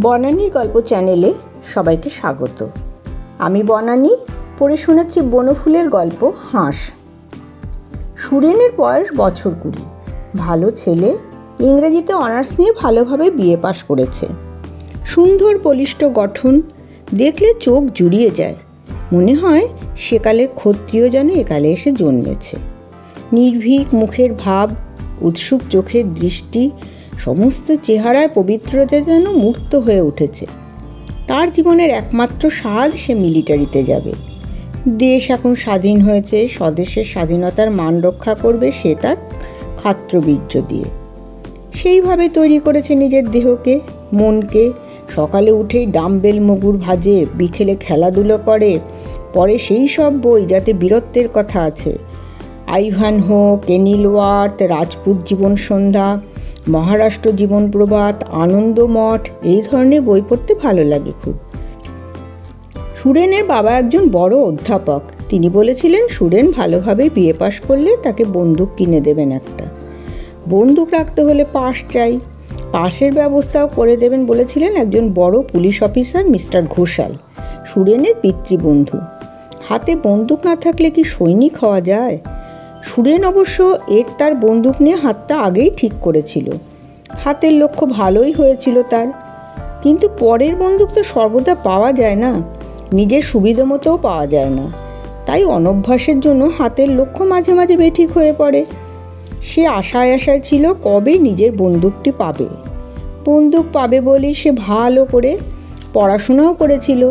বনানীর গল্প চ্যানেলে সবাইকে স্বাগত। আমি বনানী, পড়ে শোনাচ্ছি বনফুলের গল্প হাঁস। সুরেনের বয়স বছর 20, ভালো ছেলে, ইংরেজিতে অনার্স নিয়ে ভালোভাবে বিএ পাশ করেছে। সুন্দর বলিষ্ঠ গঠন, দেখলে চোখ জুড়িয়ে যায়, মনে হয় সেকালের ক্ষত্রিয় যেন একালে এসে জন্মেছে। নির্ভীক মুখের ভাব, উৎসুক চোখের দৃষ্টি, সমস্ত চেহারায় পবিত্রতা যেন মূর্ত হয়ে উঠেছে। তার জীবনের একমাত্র স্বাদ সে মিলিটারিতে যাবে। দেশ এখন স্বাধীন হয়েছে, স্বদেশের স্বাধীনতার মান রক্ষা করবে সে তার ক্ষাত্রবীর্য দিয়ে। সেইভাবে তৈরি করেছে নিজের দেহকে, মনকে। সকালে উঠেই ডাম্বেল মুগুর ভাজে, বিকেলে খেলাধুলো করে, পরে সেই সব বই যাতে বীরত্বের কথা আছে, আইভানহো, কেনিলওয়ার্থ, রাজপুত জীবন সন্ধ্যা, মহারাষ্ট্র জীবন প্রভাত, আনন্দমঠ, এই ধরনের বই পড়তে ভালো লাগে খুব। সুরেনের বাবা একজন বড় অধ্যাপক। তিনি বলেছিলেন সুরেন ভালোভাবে বিএ পাশ করলে তাকে বন্দুক কিনে দেবেন একটা। বন্দুক রাখতে হলে পাস চাই, পাসের ব্যবস্থাও করে দেবেন বলেছিলেন একজন বড় পুলিশ অফিসার মিস্টার ঘোষাল, সুরেনের পিতৃবন্ধু। হাতে বন্দুক না থাকলে কি সৈনিক হওয়া যায়? সুরেন অবশ্য তার বন্দুক নিয়ে হাতটা আগেই ঠিক করেছিল। হাতের লক্ষ্য ভালোই হয়েছিল তার, কিন্তু পরের বন্দুক তো সর্বদা পাওয়া যায় না, নিজের সুবিধা মতোও পাওয়া যায় না। তাই অনভ্যাসের জন্য হাতের লক্ষ্য মাঝে মাঝে বেঠিক হয়ে পড়ে। সে আশায় ছিল কবে নিজের বন্দুকটি পাবে। বন্দুক পাবে বলেই সে ভালো করে পড়াশোনাও করেছিল,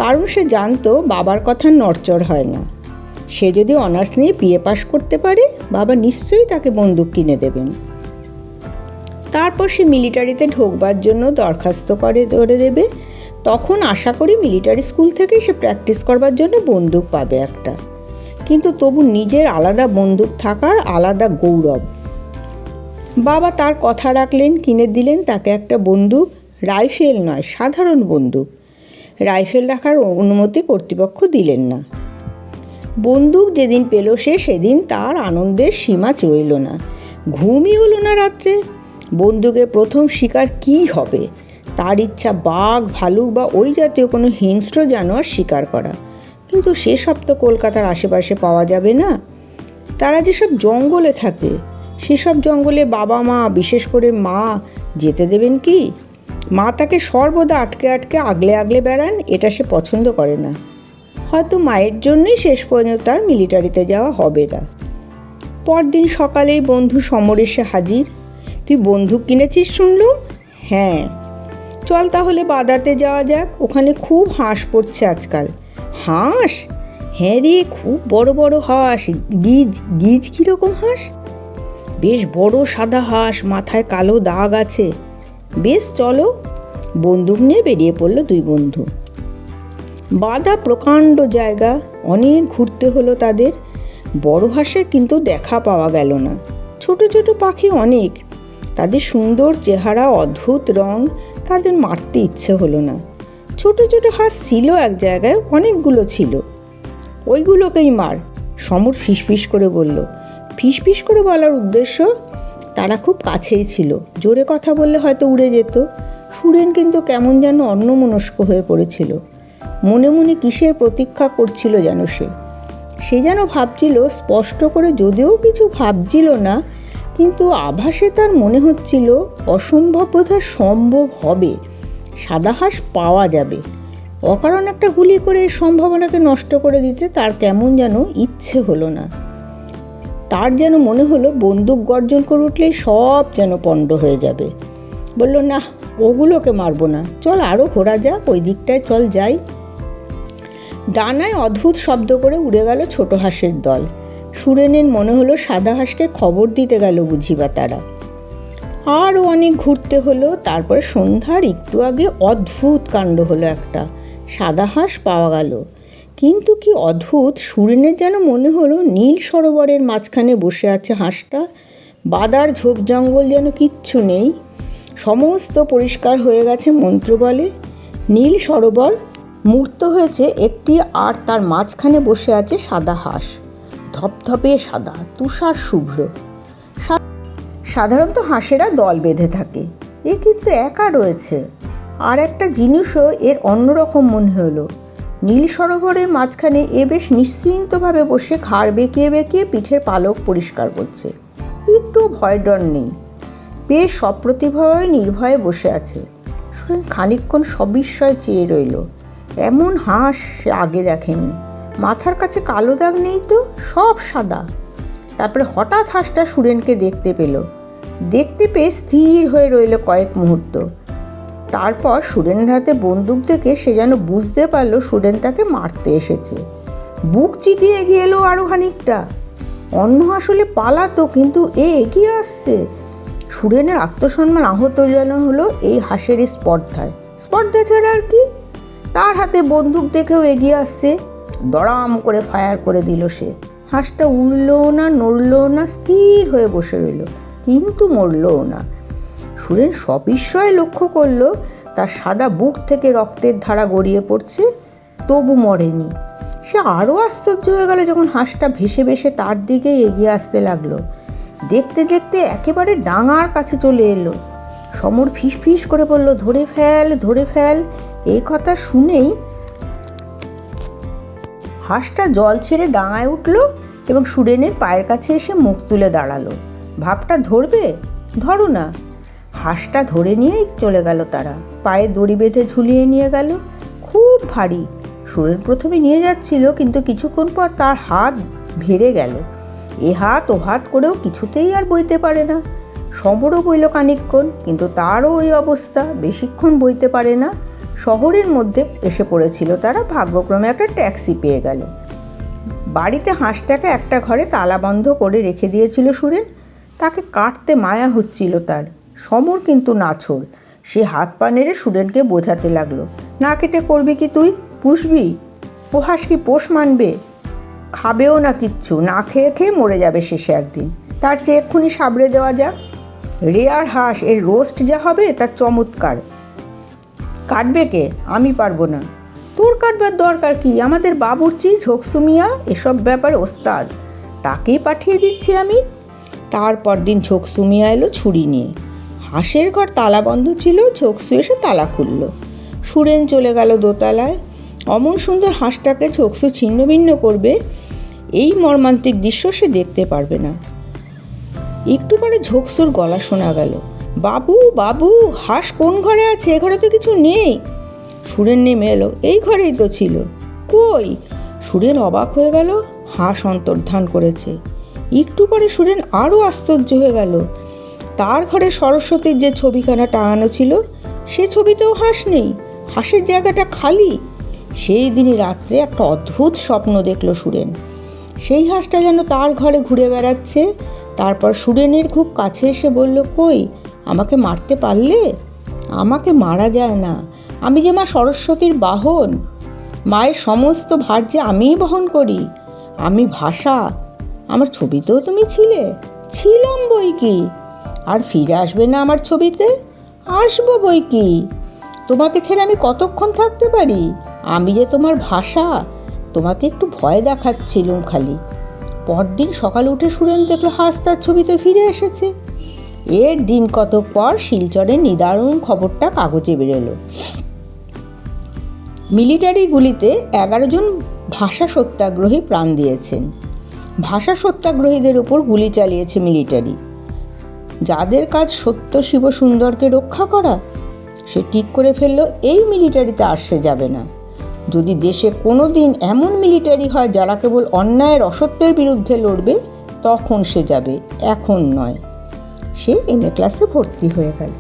কারণ সে জানতো বাবার কথা নড়চড় হয় না। সে যদি অনার্স নিয়ে বিএ পাশ করতে পারে, বাবা নিশ্চয়ই তাকে বন্দুক কিনে দেবেন। তারপর সে মিলিটারিতে ঢোকবার জন্য দরখাস্ত করে দেবে। তখন আশা করি মিলিটারি স্কুল থেকেই সে প্র্যাকটিস করবার জন্য বন্দুক পাবে একটা। কিন্তু তবু নিজের আলাদা বন্দুক থাকার আলাদা গৌরব। বাবা তার কথা রাখলেন, কিনে দিলেন তাকে একটা বন্দুক। রাইফেল নয়, সাধারণ বন্দুক। রাইফেল রাখার অনুমতি কর্তৃপক্ষ দিলেন না। বন্দুক যেদিন পেল সেদিন তার আনন্দের সীমা রইল না। ঘুমই হলো না রাত্রে। বন্দুকের প্রথম শিকার কী হবে? তার ইচ্ছা বাঘ, ভালুক বা ওই জাতীয় কোনো হিংস্র জানোয়ার শিকার করা। কিন্তু সেসব তো কলকাতার আশেপাশে পাওয়া যাবে না। তারা যেসব জঙ্গলে থাকে, সেসব জঙ্গলে বাবা মা, বিশেষ করে মা, যেতে দেবেন কি? মা তাকে সর্বদা আটকে আগলে বেড়ান, এটা সে পছন্দ করে না। হয়তো মায়ের জন্যই শেষ পর্যন্ত তার মিলিটারিতে যাওয়া হবে না। পরদিন সকালেই বন্ধু সমর এসে হাজির। তুই বন্দুক কিনেছিস শুনলুম? হ্যাঁ। চল তাহলে বাদাতে যাওয়া যাক, ওখানে খুব হাঁস পড়ছে আজকাল। হাঁস? হ্যাঁ রে, খুব বড় বড় হাঁস। গিজ কীরকম হাঁস? বেশ বড় সাদা হাঁস, মাথায় কালো দাগ আছে। বেশ চলো। বন্দুক নিয়ে বেরিয়ে পড়ল দুই বন্ধু। বাদা প্রকাণ্ড জায়গা, অনেক ঘুরতে হলো তাদের। বড় হাঁসের কিন্তু দেখা পাওয়া গেল না। ছোট ছোট পাখি অনেক, তাদের সুন্দর চেহারা, অদ্ভুত রং, তাদের মারতে ইচ্ছে হলো না। ছোট ছোট হাঁস ছিল এক জায়গায়, অনেকগুলো ছিল। ওইগুলোকেই মার, সমর ফিসফিস করে বলল। ফিসফিস করে বলার উদ্দেশ্য, তারা খুব কাছেই ছিল, জোরে কথা বললে হয়তো উড়ে যেত। সুরেন কিন্তু কেমন যেন অন্যমনস্ক হয়ে পড়েছিল। মনে মনে কিসের প্রতীক্ষা করছিল যেন সে যেন ভাবছিল, স্পষ্ট করে যদিও কিছু ভাবছিল না, কিন্তু আভাসে তার মনে হচ্ছিল অসম্ভব বোধহয় সম্ভব হবে, সাদা হাঁস পাওয়া যাবে। অকারণ একটা গুলি করে এই সম্ভাবনাকে নষ্ট করে দিতে তার কেমন যেন ইচ্ছে হলো না। তার যেন মনে হলো বন্দুক গর্জন করে উঠলেই সব যেন পণ্ড হয়ে যাবে। বলল, না, ওগুলোকে মারবো না, চল আরও ঘোরা যাক, ওই দিকটায় চল যাই। ডানায় অদ্ভুত শব্দ করে উড়ে গেল ছোট হাঁসের দল। সুরেনের মনে হলো সাদা হাঁসকে খবর দিতে গেল বুঝিবা তারা। আরও অনেক ঘুরতে হলো। তারপরে সন্ধ্যার একটু আগে অদ্ভুত কাণ্ড হলো একটা। সাদা হাঁস পাওয়া গেল, কিন্তু কি অদ্ভুত, সুরেনের যেন মনে হলো নীল সরোবরের মাঝখানে বসে আছে হাঁসটা। বাদার ঝোপ জঙ্গল যেন কিচ্ছু নেই, সমস্ত পরিষ্কার হয়ে গেছে মন্ত্র বলে। নীল সরোবর মূর্ত হয়েছে একটি, আর তার মাঝখানে বসে আছে সাদা হাঁস, ধপধপে সাদা, তুষার শুভ্র। সাধারণত হাঁসেরা দল বেঁধে থাকে, এ কিন্তু একা রয়েছে। আর একটা জিনিসও এর অন্যরকম মনে হলো। নীল সরোবরের মাঝখানে এ বেশ নিশ্চিন্তভাবে বসে ঘাড় বেঁকিয়ে বেঁকিয়ে পিঠের পালক পরিষ্কার করছে। একটু ভয় ডর নেই, বেশ সপ্রতিভভাবে নির্ভয়ে বসে আছে। সুরেন খানিকক্ষণ সবিস্ময়ে চেয়ে রইল। এমন হাঁস সে আগে দেখেনি। মাথার কাছে কালো দাগ নেই তো, সব সাদা। তারপরে হঠাৎ হাঁসটা সুরেনকে দেখতে পেল। দেখতে পেয়ে স্থির হয়ে রইল কয়েক মুহূর্ত। তারপর সুরেনের হাতে বন্দুক দেখে সে যেন বুঝতে পারল সুরেন তাকে মারতে এসেছে। বুক চিতিয়ে এগিয়ে এলো আরও খানিকটা। অন্য আসলে পালাতো, কিন্তু এ এগিয়ে আসছে। সুরেনের আত্মসম্মান আহত যেন হলো এই হাঁসের স্পর্ধা ছাড়া আর কি। তার হাতে বন্দুক দেখেও এগিয়ে আসছে। দড়াম করে ফায়ার করে দিল সে। হাঁসটা উড়লও না, নড়লও না, স্থির হয়ে বসে রইল, কিন্তু মরলও না। সুরেন সবিস্ময়ে লক্ষ্য করল তার সাদা বুক থেকে রক্তের ধারা গড়িয়ে পড়ছে, তবু মরেনি। সে আরও আশ্চর্য হয়ে গেল যখন হাঁসটা ভেসে ভেসে তার দিকেই এগিয়ে আসতে লাগলো। দেখতে দেখতে একেবারে ডাঙার কাছে চলে এলো। সমর ফিস করে বলল, ধরে ফেল, ধরে ফেল। এই কথা শুনেই হাঁসটা জল ছেড়ে ডাঙায় উঠল এবং সুরেনের পায়ের কাছে এসে মুখ তুলে দাঁড়ালো। ভাবটা ধরবে? ধরো না। হাঁসটা ধরে নিয়েই চলে গেল তারা। পায়ে দড়ি বেঁধে ঝুলিয়ে নিয়ে গেল। খুব ভারী। সুরেন প্রথমে নিয়ে যাচ্ছিল, কিন্তু কিছুক্ষণ পর তার হাত ভেড়ে গেল। এ হাত ও হাত করেও কিছুতেই আর বইতে পারে না। সমরও বইল খানিকক্ষণ, কিন্তু তারও ওই অবস্থা, বেশিক্ষণ বইতে পারে না। শহরের মধ্যে এসে পড়েছিল তারা। ভাগ্যক্রমে একটা ট্যাক্সি পেয়ে গেল। বাড়িতে হাঁসটাকে একটা ঘরে তালাবন্ধ করে রেখে দিয়েছিল সুরেন। তাকে কাটতে মায়া হচ্ছিল তার। সমর কিন্তু নাছোড়। সে হাত পা নেড়ে সুরেনকে বোঝাতে লাগলো, না কেটে করবি কি তুই? পুষবি? ও হাঁস কি পোষ মানবে? খাবেও না কিচ্ছু, না খেয়ে খেয়ে মরে যাবে শেষে একদিন। তার চেয়ে এক্ষুনি সাবড়ে দেওয়া যাক। রেয়ার হাঁস, এর রোস্ট যা হবে তার চমৎকার। কাটবে কে? আমি পারবো না। তোর কাটবার দরকার কি? আমাদের বাবুর্চি ঝোকসু মিয়া এসব ব্যাপারে ওস্তাদ, তাকেই পাঠিয়ে দিচ্ছি আমি। তারপর দিন ঝোকসু মিয়া এলো ছুরি নিয়ে। হাঁসের ঘর তালা বন্ধ ছিল, ঝোকসু এসে তালা খুলল। সুরেন চলে গেল দোতলায়। অমন সুন্দর হাঁসটাকে ঝোকসু ছিন্ন ভিন্ন করবে, এই মর্মান্তিক দৃশ্য সে দেখতে পারবে না। একটু পরে ঝোকসুর গলা শোনা গেল, বাবু বাবু, হাঁস কোন ঘরে আছে? এ ঘরে তো কিছু নেই। সুরেন নেমে এলো, এই ঘরেই তো ছিল। কই? সুরেন অবাক হয়ে গেল। হাঁস অন্তর্ধান করেছে। একটু পরে সুরেন আরও আশ্চর্য হয়ে গেল। তার ঘরে সরস্বতীর যে ছবিখানা টাঙানো ছিল, সে ছবিতেও হাঁস নেই। হাঁসের জায়গাটা খালি। সেই দিনই রাত্রে একটা অদ্ভুত স্বপ্ন দেখল সুরেন। সেই হাঁসটা যেন তার ঘরে ঘুরে বেড়াচ্ছে। তারপর সুরেনের খুব কাছে এসে বলল, কই, আমাকে মারতে পারলে? আমাকে মারা যায় না। আমি যে মা সরস্বতীর বাহন। মায়ের সমস্ত ভার যে আমিই বহন করি। আমি ভাষা। আমার ছবিতেও তুমি ছিলে? ছিলাম বই কি। আর ফিরে আসবে না আমার ছবিতে? আসবো বই কি। তোমাকে ছেড়ে আমি কতক্ষণ থাকতে পারি? আমি যে তোমার ভাষা। তোমাকে একটু ভয় দেখাচ্ছিলুম খালি। পরদিন সকালে উঠে সুরেন দেখলো হাঁস তার ছবিতে ফিরে এসেছে। এর দিন কতক পর শিলচরের নিদারুণ খবরটা কাগজে বেরোলো। মিলিটারি গুলিতে 11 জন ভাষা সত্যাগ্রহী প্রাণ দিয়েছেন। ভাষা সত্যাগ্রহীদের উপর গুলি চালিয়েছে মিলিটারি। যাদের কাজ সত্য শিব সুন্দরকে রক্ষা করা, সে ঠিক করে ফেললো এই মিলিটারিতে আর সে যাবে না। যদি দেশে কোনো দিন এমন মিলিটারি হয় যারা কেবল অন্যায়ের অসত্যের বিরুদ্ধে লড়বে, তখন সে যাবে, এখন নয়। সে এমএ ক্লাসে ভর্তি হয়ে গেল।